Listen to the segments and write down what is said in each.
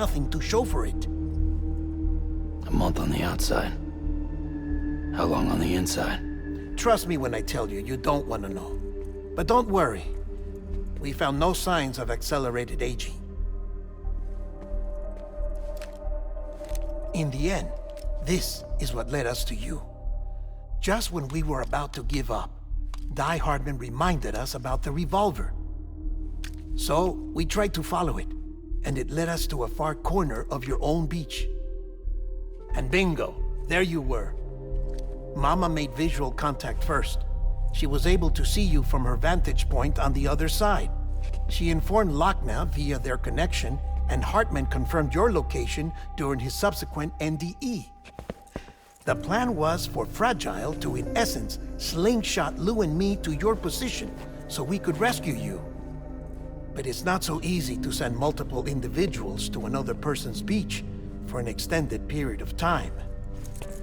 nothing to show for it. A month on the outside. How long on the inside? Trust me when I tell you, you don't want to know. But don't worry. We found no signs of accelerated aging. In the end, this is what led us to you. Just when we were about to give up, Die Hardman reminded us about the revolver. So, we tried to follow it, and it led us to a far corner of your own beach. And bingo, there you were. Mama made visual contact first. She was able to see you from her vantage point on the other side. She informed Lochna via their connection, and Hartman confirmed your location during his subsequent NDE. The plan was for Fragile to, in essence, slingshot Lou and me to your position so we could rescue you. But it's not so easy to send multiple individuals to another person's beach for an extended period of time.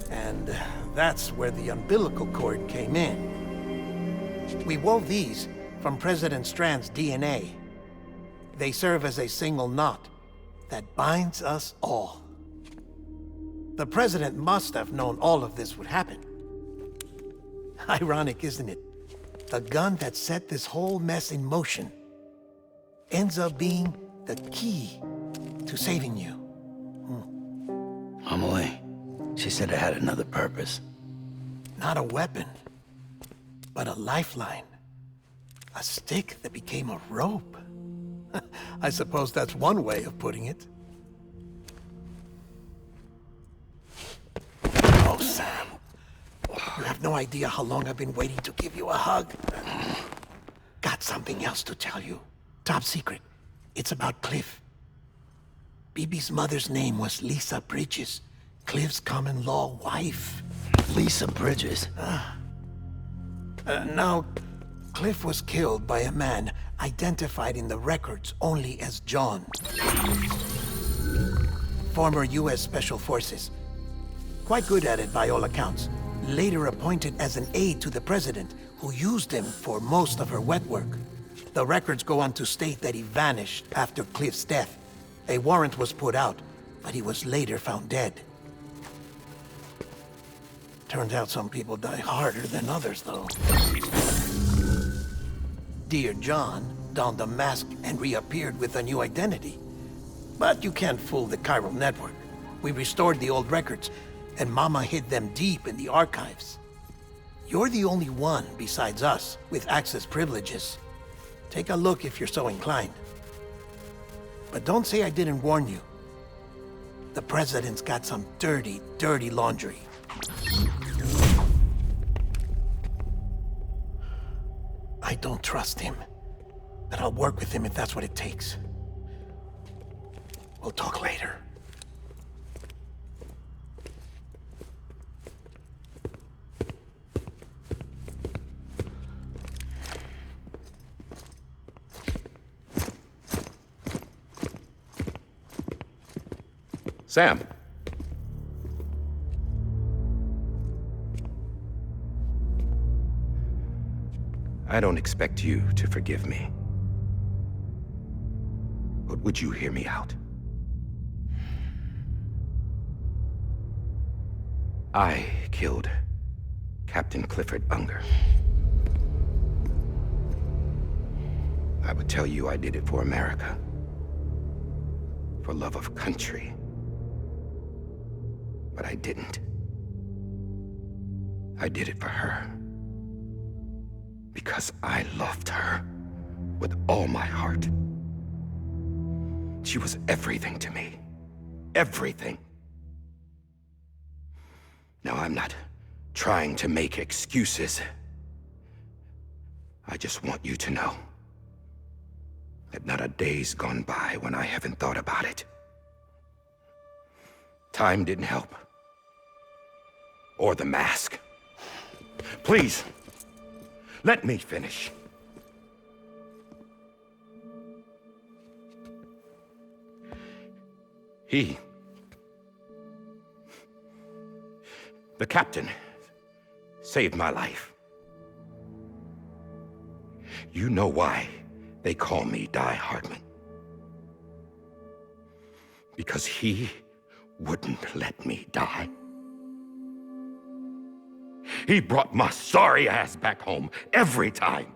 And that's where the umbilical cord came in. We wove these from President Strand's DNA. They serve as a single knot that binds us all. The President must have known all of this would happen. Ironic, isn't it? The gun that set this whole mess in motion ends up being the key to saving you. Amelie, she said it had another purpose. Not a weapon, but a lifeline. A stick that became a rope. I suppose that's one way of putting it. Oh, Sam. You have no idea how long I've been waiting to give you a hug. Got something else to tell you. Top secret. It's about Cliff. Bibi's mother's name was Lisa Bridges, Cliff's common-law wife. Lisa Bridges? Now, Cliff was killed by a man identified in the records only as John. Former U.S. Special Forces. Quite good at it by all accounts. Later appointed as an aide to the president, who used him for most of her wet work. The records go on to state that he vanished after Cliff's death. A warrant was put out, but he was later found dead. Turns out some people die harder than others, though. Dear John donned a mask and reappeared with a new identity. But you can't fool the chiral network. We restored the old records, and Mama hid them deep in the archives. You're the only one, besides us, with access privileges. Take a look if you're so inclined. But don't say I didn't warn you. The president's got some dirty, dirty laundry. I don't trust him, but I'll work with him if that's what it takes. We'll talk later. Sam. I don't expect you to forgive me. But would you hear me out? I killed Captain Clifford Unger. I would tell you I did it for America. For love of country. But I didn't. I did it for her. Because I loved her with all my heart. She was everything to me. Everything. Now, I'm not trying to make excuses. I just want you to know that not a day's gone by when I haven't thought about it. Time didn't help. Or the mask. Please, let me finish. The captain, saved my life. You know why they call me Die Hardman. Because he wouldn't let me die. He brought my sorry ass back home every time.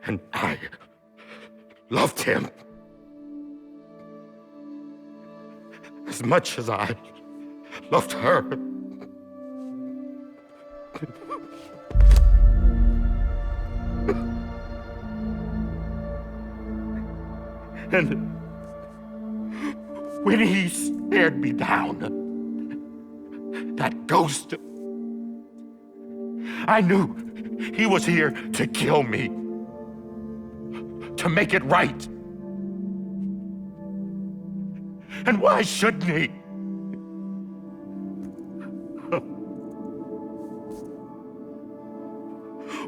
And I loved him as much as I loved her. And when he stared me down, that ghost, I knew he was here to kill me, to make it right. And why shouldn't he?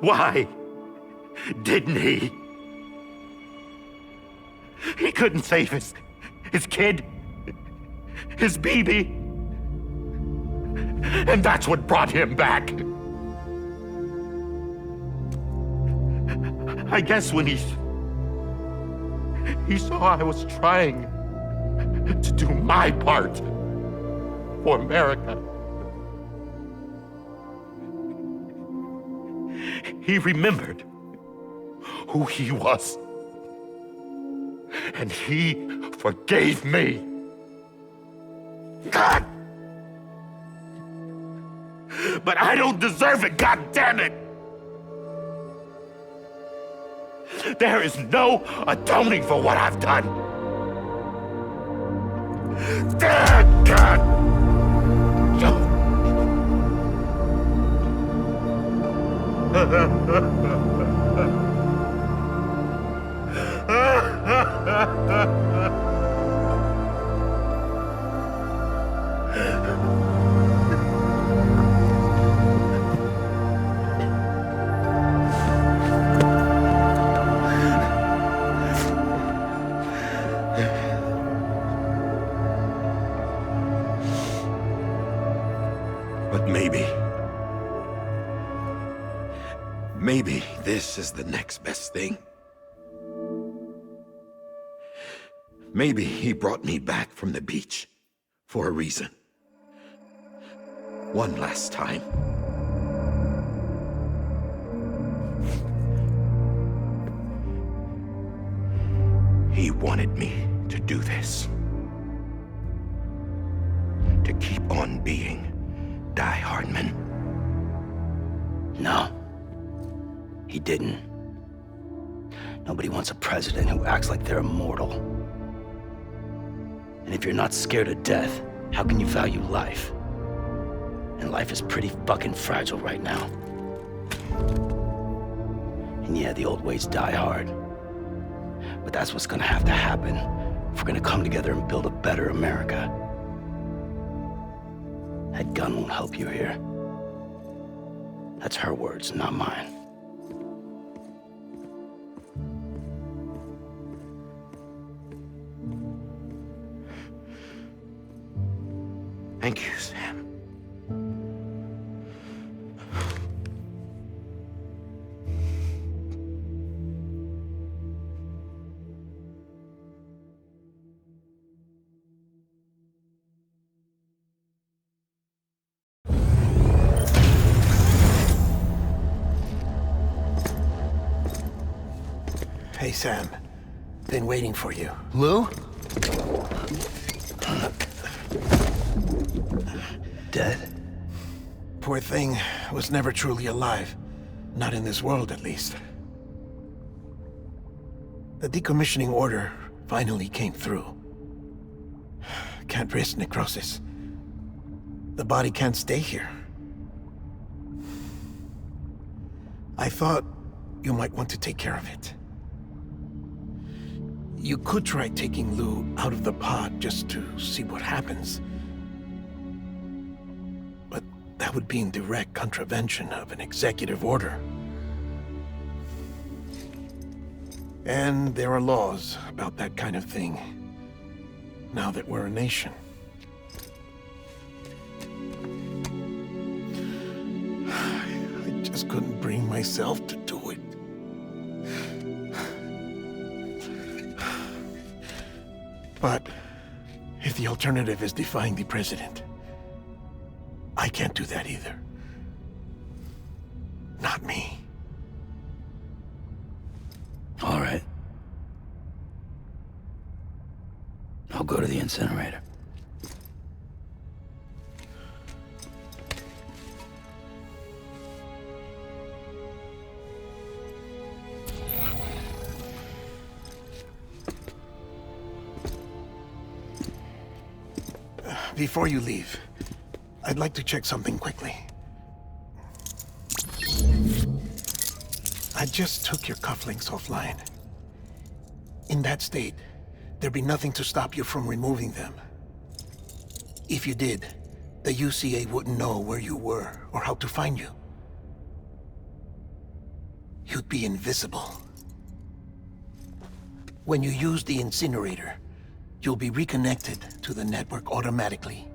Why didn't he? He couldn't save his kid, his baby. And that's what brought him back. I guess when he saw I was trying to do my part for America, he remembered who he was. And he forgave me. God! But I don't deserve it, God damn it! There is no atoning for what I've done. God! But maybe this is the next best thing. Maybe he brought me back from the beach for a reason. One last time. He wanted me to do this. To keep on being Die Hardman. No. He didn't. Nobody wants a president who acts like they're immortal. And if you're not scared of death, how can you value life? And life is pretty fucking fragile right now. And yeah, the old ways die hard. But that's what's gonna have to happen if we're gonna come together and build a better America. That gun won't help you here. That's her words, not mine. Thank you, Sam. Hey, Sam. Been waiting for you. Lou? Dead? Poor thing was never truly alive. Not in this world, at least. The decommissioning order finally came through. Can't risk necrosis. The body can't stay here. I thought you might want to take care of it. You could try taking Lou out of the pod just to see what happens. But that would be in direct contravention of an executive order. And there are laws about that kind of thing, now that we're a nation. I just couldn't bring myself to do it. But if the alternative is defying the president, I can't do that either. Not me. All right. I'll go to the incinerator. Before you leave, I'd like to check something quickly. I just took your cufflinks offline. In that state, there'd be nothing to stop you from removing them. If you did, the UCA wouldn't know where you were or how to find you. You'd be invisible. When you use the incinerator, you'll be reconnected to the network automatically.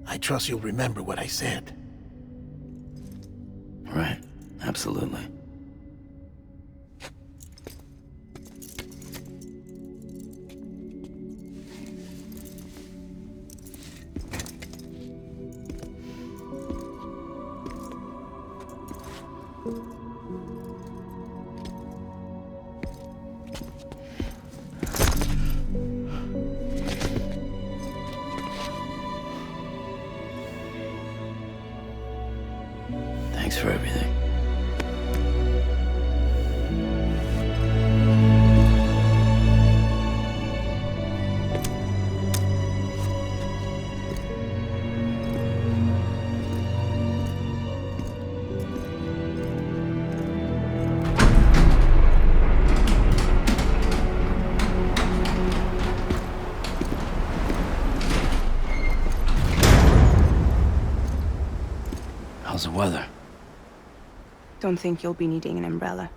I trust you'll remember what I said. Right. Absolutely. Thanks for everything. How's the weather? Don't think you'll be needing an umbrella.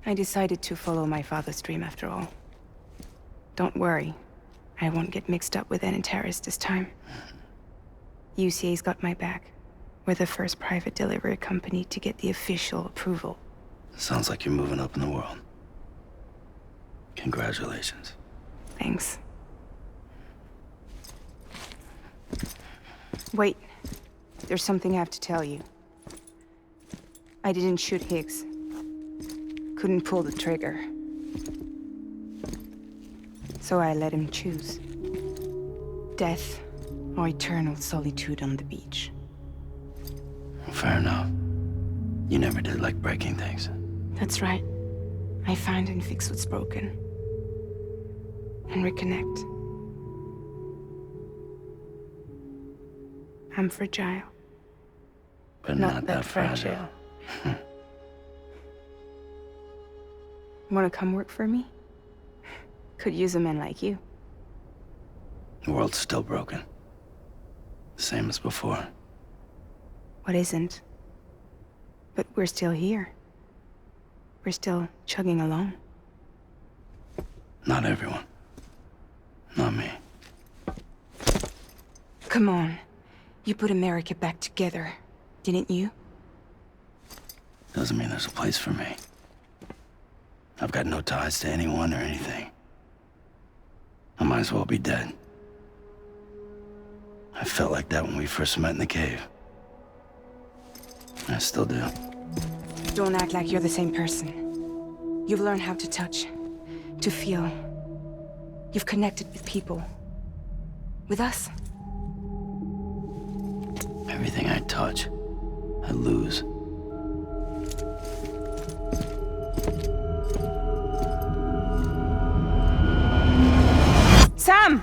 I decided to follow my father's dream after all. Don't worry, I won't get mixed up with any terrorists this time. UCA's got my back. We're the first private delivery company to get the official approval. Sounds like you're moving up in the world. Congratulations. Thanks. Wait, there's something I have to tell you. I didn't shoot Higgs. Couldn't pull the trigger. So I let him choose. Death or eternal solitude on the beach. Fair enough. You never did like breaking things. That's right. I find and fix what's broken. And reconnect. I'm fragile. But not that fragile. Wanna come work for me? Could use a man like you. The world's still broken. Same as before. What isn't? But we're still here. We're still chugging along. Not everyone. Not me. Come on. You put America back together, didn't you? Doesn't mean there's a place for me. I've got no ties to anyone or anything. I might as well be dead. I felt like that when we first met in the cave. I still do. Don't act like you're the same person. You've learned how to touch, to feel. You've connected with people. With us. Everything I touch, I lose. Sam!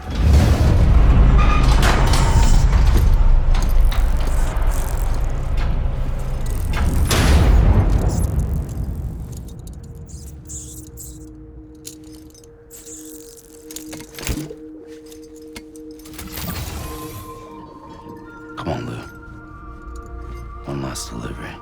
Come on, Lou. One last delivery.